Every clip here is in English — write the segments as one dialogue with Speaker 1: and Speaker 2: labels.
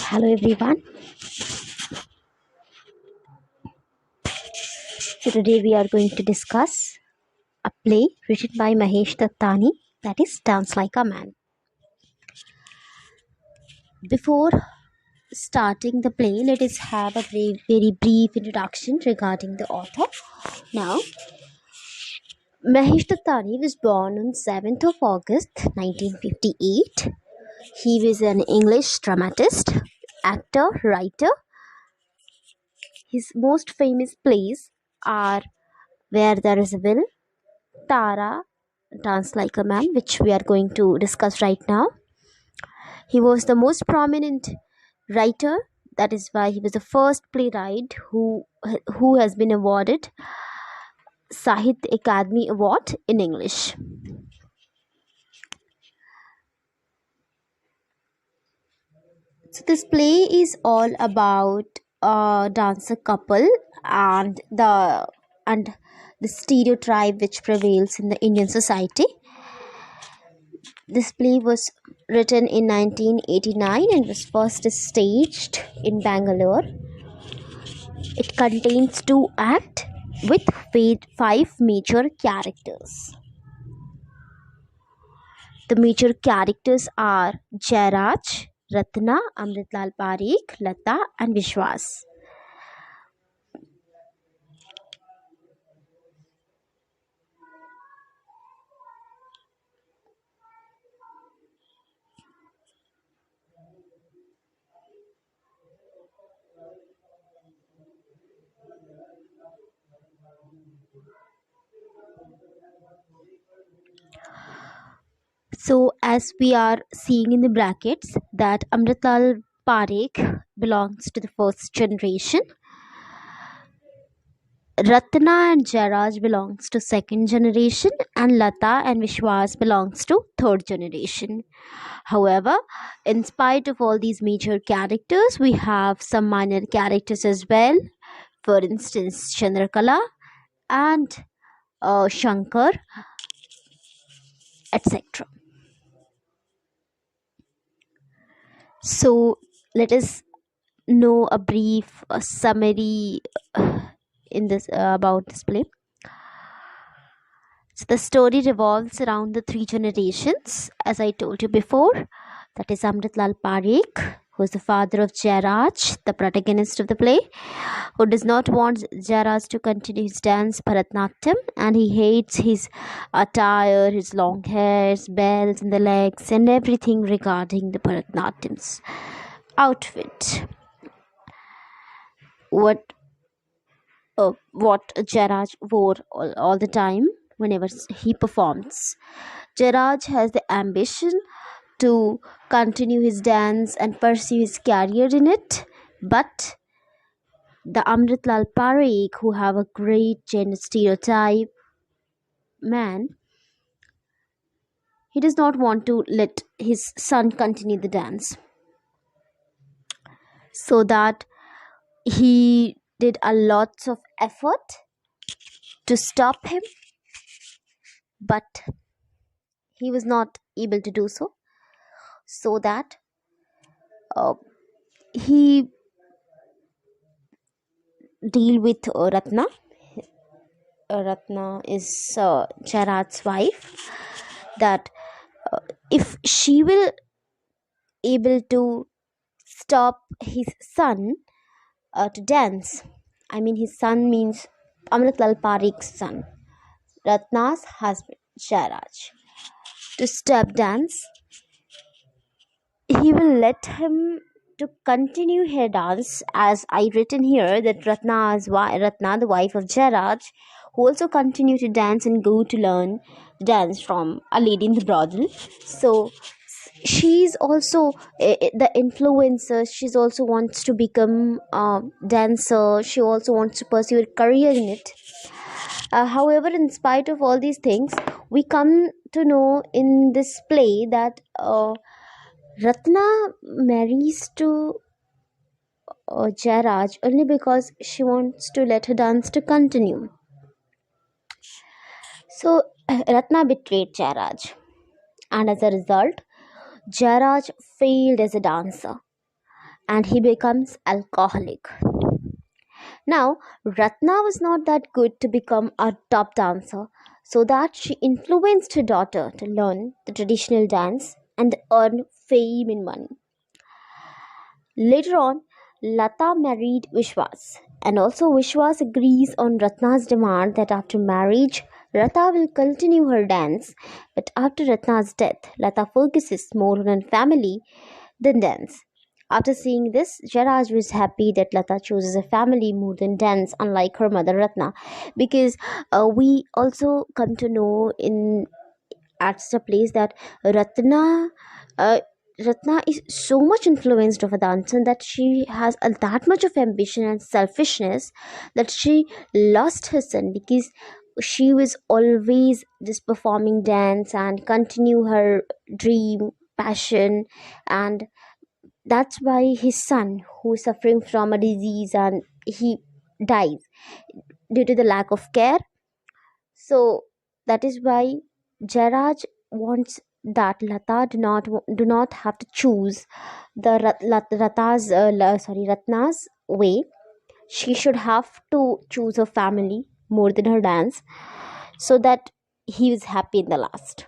Speaker 1: Hello everyone. So today we are going to discuss a play written by Mahesh Dattani, that is Dance Like a Man. Before starting the play, let us have a very brief introduction regarding the author. Now, Mahesh Dattani was born on 7th of August 1958. He was an English dramatist, actor, writer. His most famous plays are Where There Is a Will, Tara, Dance Like a Man, which we are going to discuss right now. He was the most prominent writer. That is why he was the first playwright who has been awarded Sahitya Academy Award in English. So this play is all about a dancer couple and the stereotype which prevails in the Indian society. This play was written in 1989 and was first staged in Bangalore. It contains 2 acts with 5 major characters. The major characters are Jairaj, Ratna, Amritlal Parikh, Lata and Vishwas. So as we are seeing in the brackets that Amritlal Parikh belongs to the first generation. Ratna and Jairaj belongs to second generation and Lata and Vishwas belongs to third generation. However, in spite of all these major characters, we have some minor characters as well. For instance, Chandrakala and Shankar, etc. So let us know a brief summary in this about this play. So the story revolves around the 3 generations, as I told you before. That is Amritlal Parikh, who is the father of Jairaj, the protagonist of the play, who does not want Jairaj to continue his dance Bharatnatyam, and he hates his attire, his long hair, his bells in the legs, and everything regarding the Bharatnatyam's outfit. What Jairaj wore all the time whenever he performs. Jairaj has the ambition to continue his dance and pursue his career in it, but the Amritlal Parikh, who have a great gender stereotype man, he does not want to let his son continue the dance. So that he did a lot of effort to stop him, but he was not able to do so. So that he deal with Ratna. Ratna is Jairaj's wife. That if she will able to stop his son to dance, I mean his son means Amritlal Parikh's son, Ratna's husband Jairaj, to stop dance, he will let him to continue her dance, as I written here that Ratna, the wife of Jairaj, who also continue to dance and go to learn dance from a lady in the brothel. So she's also the influencer. She's also wants to become a dancer. She also wants to pursue a career in it. However, in spite of all these things, we come to know in this play that Ratna marries to Jairaj only because she wants to let her dance to continue. So Ratna betrayed Jairaj, and as a result, Jairaj failed as a dancer. and he becomes alcoholic. Now, Ratna was not that good to become a top dancer, so that she influenced her daughter to learn the traditional dance and earn fame and money. Later on, Lata married Vishwas, and also Vishwas agrees on Ratna's demand that after marriage, Lata will continue her dance, but after Ratna's death, Lata focuses more on her family than dance. After seeing this, Jaraj was happy that Lata chooses a family more than dance, unlike her mother Ratna, because we also come to know in at the place that Ratna, uh, Ratna is so much influenced of a dancer that she has that much of ambition and selfishness that she lost her son because she was always just performing dance and continue her dream passion, and that's why his son who is suffering from a disease and he dies due to the lack of care. So that is why Jairaj wants that Lata do not have to choose the Ratna's way. She should have to choose her family more than her dance, so that he is happy in the last.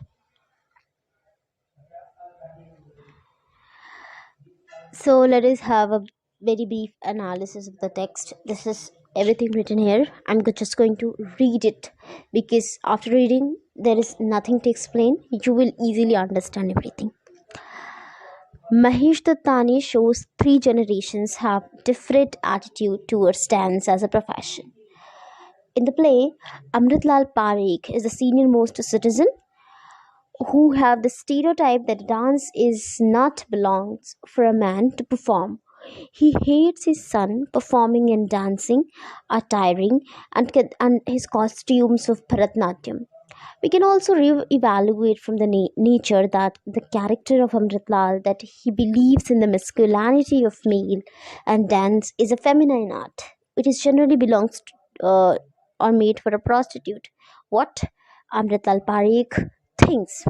Speaker 1: So let us have a very brief analysis of the text. This is everything written here. Just going to read it because after reading, there is nothing to explain. You will easily understand everything. Mahesh Dattani shows three generations have different attitude towards dance as a profession. In the play, Amritlal Parekh is the senior most citizen who have the stereotype that dance is not belongs for a man to perform. He hates his son performing and dancing are tiring and his costumes of Bharatnatyam. We can also evaluate from the nature that the character of Amritlal that he believes in the masculinity of male and dance is a feminine art. It is generally belongs to, or made for a prostitute. What Amritlal Parekh thinks.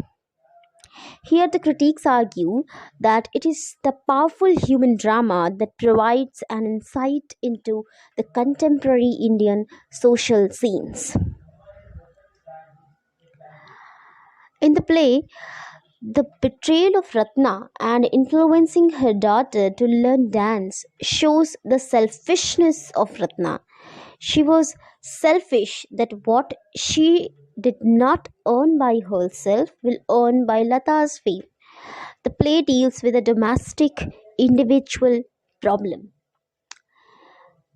Speaker 1: Here, the critics argue that it is the powerful human drama that provides an insight into the contemporary Indian social scenes. In the play, the betrayal of Ratna and influencing her daughter to learn dance shows the selfishness of Ratna. She was selfish that what she did not earn by herself will earn by Lata's fame. The play deals with a domestic individual problem,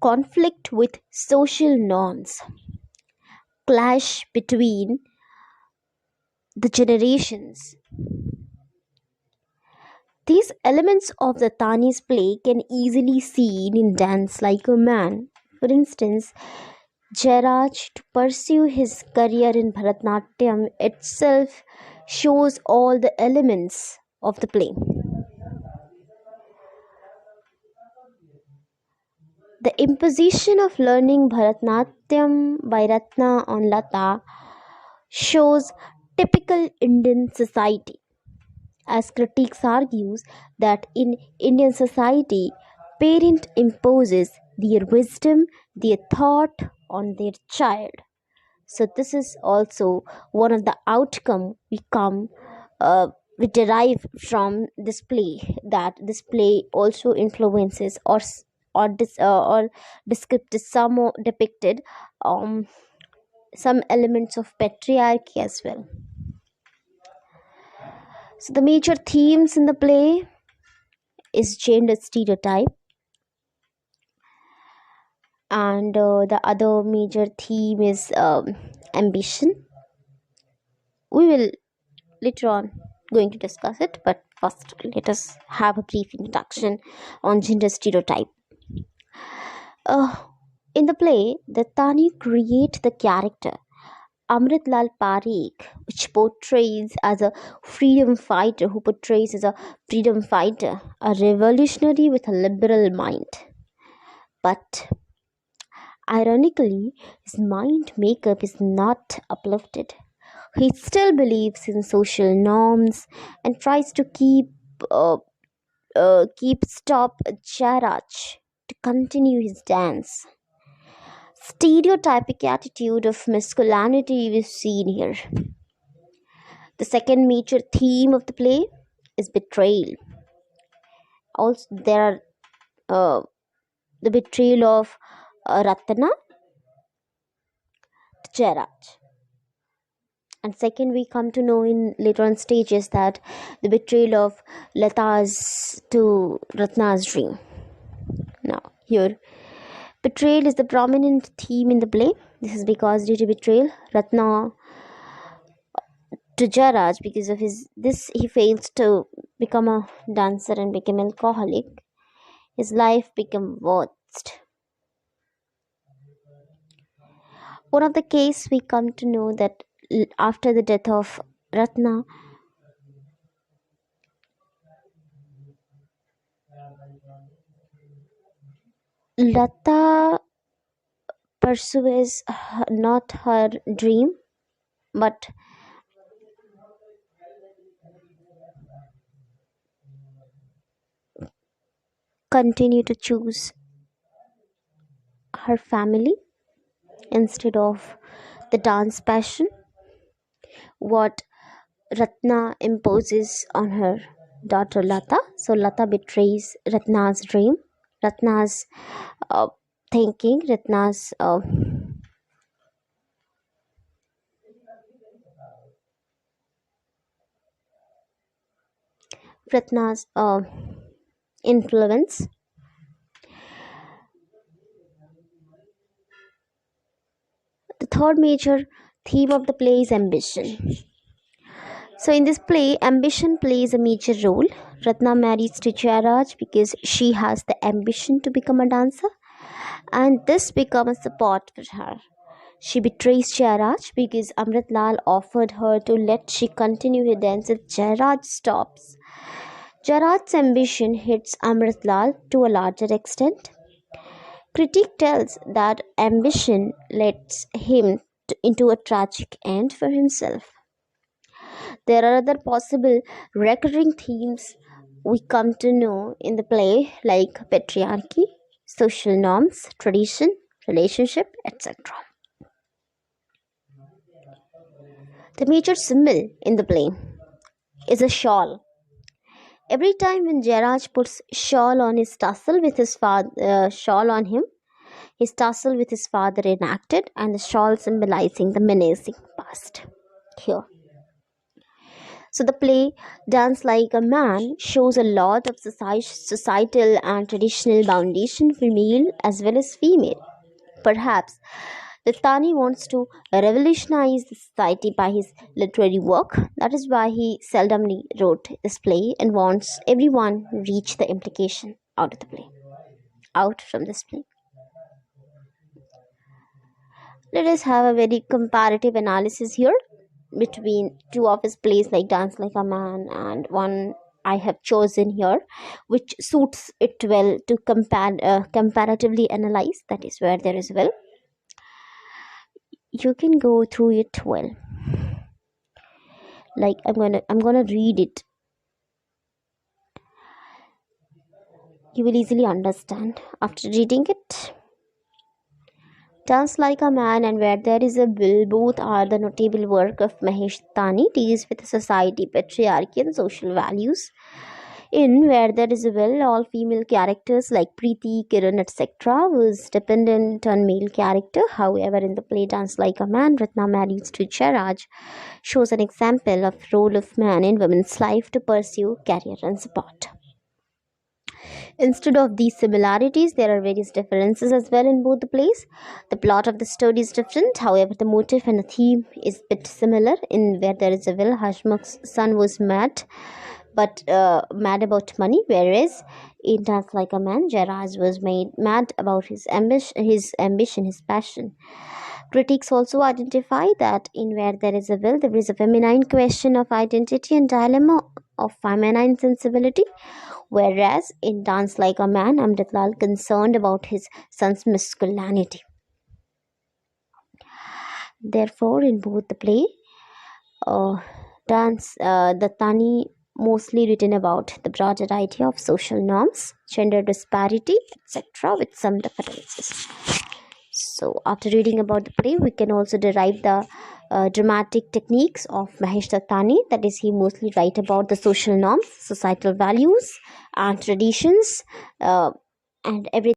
Speaker 1: conflict with social norms, clash between the generations. These elements of the Tani's play can easily seen in dance like a man. For instance, Jairaj to pursue his career in Bharatnatyam itself shows all the elements of the play. The imposition of learning Bharatnatyam by Ratna on Lata shows typical Indian society, as critics argues that in Indian society, parent imposes their wisdom, their thought on their child. So this is also one of the outcome we derive from this play, that this play also influences or described some or depicted um, some elements of patriarchy as well. So the major themes in the play is gender stereotype, and the other major theme is ambition. We will later on going to discuss it, but first let us have a brief introduction on gender stereotype. uh, in the play, the Tani create the character Amritlal Parekh, which portrays as a freedom fighter, who portrays as a freedom fighter, a revolutionary with a liberal mind. But ironically, his mind makeup is not uplifted. He still believes in social norms and tries to keep uh, keep stop Jairaj to continue his dance. Stereotypic attitude of masculinity we've seen here. The second major theme of the play is betrayal. Also, there are the betrayal of Ratna to Jairaj. And second, we come to know in later on stages that the betrayal of Lata's to Ratna's dream. Now, here, betrayal is the prominent theme in the play. This is because due to betrayal, Ratna to Jairaj, because of he fails to become a dancer and become alcoholic. His life become worst. One of the case we come to know that after the death of Ratna, Lata pursues not her dream but continue to choose her family instead of the dance passion what Ratna imposes on her daughter Lata. So Lata betrays Ratna's dream, Ratna's uh, thinking, Ratna's influence. The third major theme of the play is ambition. So in this play, ambition plays a major role. Ratna marries to Jairaj because she has the ambition to become a dancer, and this becomes support for her. She betrays Jairaj because Amritlal offered her to let she continue her dance if Jairaj stops. Jairaj's ambition hits Amritlal to a larger extent. Critique tells that ambition leads him into a tragic end for himself. There are other possible recurring themes we come to know in the play, like patriarchy, social norms, tradition, relationship, etc. The major symbol in the play is a shawl. Every time when Jairaj puts shawl on his tassel with his shawl on him, his tussle with his father enacted, and the shawl symbolizing the menacing past. Here. So the play Dance Like a Man shows a lot of societal and traditional foundation for male as well as female. Perhaps Dattani wants to revolutionize the society by his literary work. That is why he seldomly wrote this play and wants everyone reach the implication out from this play. Let us have a very comparative analysis here between two of his plays like Dance Like a Man and one I have chosen here, which suits it well to comparatively analyze. That is where there is well. You can go through it well. Like I'm gonna read it. You will easily understand after reading it. Dance Like a Man and Where There Is a Will both are the notable work of Mahesh Dattani, deals with society, patriarchy and social values. In Where There Is a Will, all female characters like Preeti, Kiran, etc. was dependent on male character. However, in the play Dance Like a Man, Ratna marries to Jairaj shows an example of role of man in women's life to pursue career and support. Instead of these similarities, there are various differences as well in both the plays. The plot of the story is different, however, the motive and the theme is a bit similar. In Where There Is a Will, Hashmukh's son was mad, but mad about money, whereas in Dance Like a Man, Jairaj was made mad about his passion. Critics also identify that in Where There Is a Will, there is a feminine question of identity and dilemma of feminine sensibility, whereas in Dance Like a Man, Amritlal concerned about his son's masculinity. Therefore, in both the play, Dattani mostly written about the broader idea of social norms, gender disparity, etc., with some differences. So, after reading about the play, we can also derive the dramatic techniques of Mahesh Dattani. That is, he mostly write about the social norms, societal values, and traditions, and everything